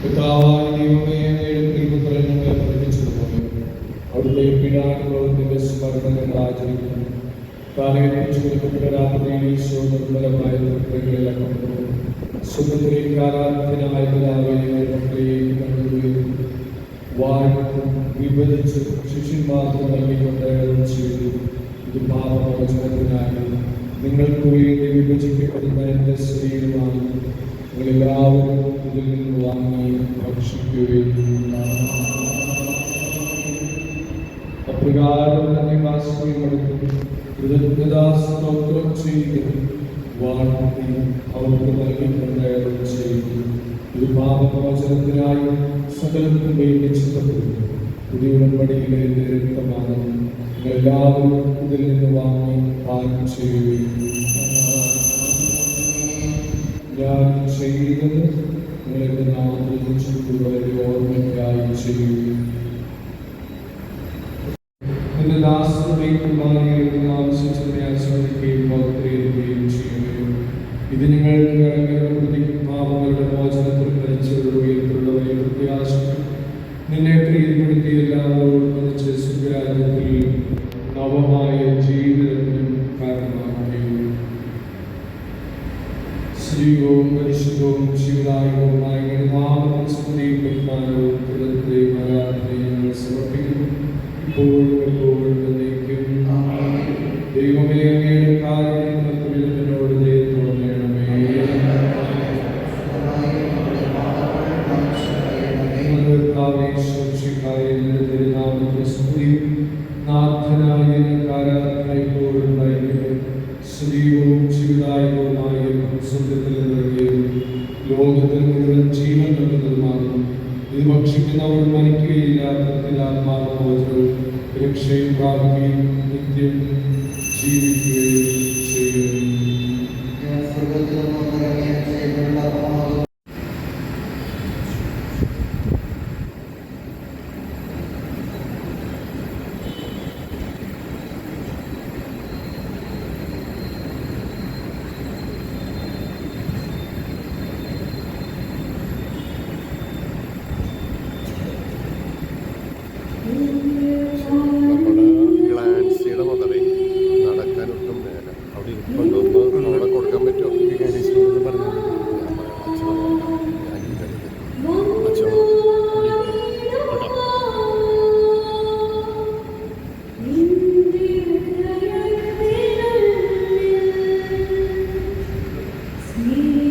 പിതാവായ ദൈവമേ, അങ്ങയുടെ പ്രിയപുത്രൻ ഞങ്ങളെ പഠിപ്പിച്ചതുപോലെ അവിടുത്തെ പീഡാനുഭവത്തിന്റെ സ്മരണ ഞങ്ങൾ ആചരിക്കുന്നു. കാലഘട്ടത്തിൽ കൊടുക്കപ്പെട്ട രാത്രിയിൽ ഈശോ നിർമ്മലമായ തൃപ്തികളിലൊക്കെ സ്വതന്ത്രയും കാലാർത്ഥനായ പിതാവിനെ മക്കളെയും കണ്ടുവരുന്നു. വാഴ്ത്തും വിഭജിച്ച് ശിഷ്യന്മാർക്ക് നൽകിക്കൊണ്ട് ചെയ്തു. ഇത് പാപമോചനത്തിനായി നിങ്ങൾക്ക് വേണ്ടി വിഭജിക്കപ്പെടുന്ന എൻ്റെ ശരീരമാണ്. നിങ്ങളെല്ലാവരും ഇതിൽ നിന്ന് വാങ്ങി ഭക്ഷിക്കുകയും അപ്രകാരം തന്നെ വാസ്തവമെടുക്കും കൃതജ്ഞതാസ്തോത്രം ചെയ്ത് വാഴ്ത്തി അവർക്ക് നൽകിക്കൊണ്ട് ചെയ്തു. ഇത് പാപമോചനത്തിനായി സകലത്തിനും വേണ്ടി ചിന്തപ്പെടുന്നു. പുതിയ ഉടമ്പടിയിലെ എൻ്റെ രക്തമാണ്. നിങ്ങളെല്ലാവരും ഇതിൽ നിന്ന് വാങ്ങി പാനം ചെയ്യുകയും ഞാൻ ചെയ്തത് നിങ്ങളുടെ നാമത്തിൽ ചുറ്റുള്ളവരെ ഓർമ്മയ്ക്കായി ചെയ്യുകയും എന്റെ ദാസരുടെയും കുമാരികളുടെ ആവശ്യത്തെ ആശ്രയിക്കുകയും ഭക്തരെയും ചെയ്യുകയും ഇത് നിങ്ങൾക്ക് കടങ്ങളുടെ പാപങ്ങളുടെ മോചനത്തിൽ മരിച്ചവരുടെ ഉയർത്തുള്ളവരെ പ്രത്യാശിക്കും. നിന്നെ പ്രീതിപ്പെടുത്തി എല്ലാവരോടും മതിച്ച് സുഖരാജ്യത്തിൽ നവമായ ജീവിതത്തിനും കാരണമാക്കുകയും ശ്രീകവും പരിശുദ്ധവും ശിവദായകവുമായ നാമത്തിൽ സ്തുതിയും ബഹുമാനവും കൃതജ്ഞതയും ആരാധനയും ഞങ്ങൾ സമർപ്പിക്കുന്നു. ഇപ്പോഴും എപ്പോഴും എന്നേക്കും. ദൈവമേ, അങ്ങയുടെ കാരുണ്യത്തിൽ എന്നോട് ദയ തോന്നണമേ. തിരുനാമത്തിൽ സ്തുതിയും നാഥനായ ആരാധനയോടും സ്തുതിയും ശിവദായകവുമായ സ്വർഗ്ഗത്തിൽ നിറങ്ങിയതും ലോകത്തിൽ മുഴുവൻ ജീവൻ നൽകുന്നതുമാകും. ഇത് ഭക്ഷിക്കുന്നവർ മരിക്കുകയില്ല, ആത്മാവമോചനവും രക്ഷയും പ്രാപിക്കുകയും നിത്യം ജീവിക്കുകയും ചെയ്യും. See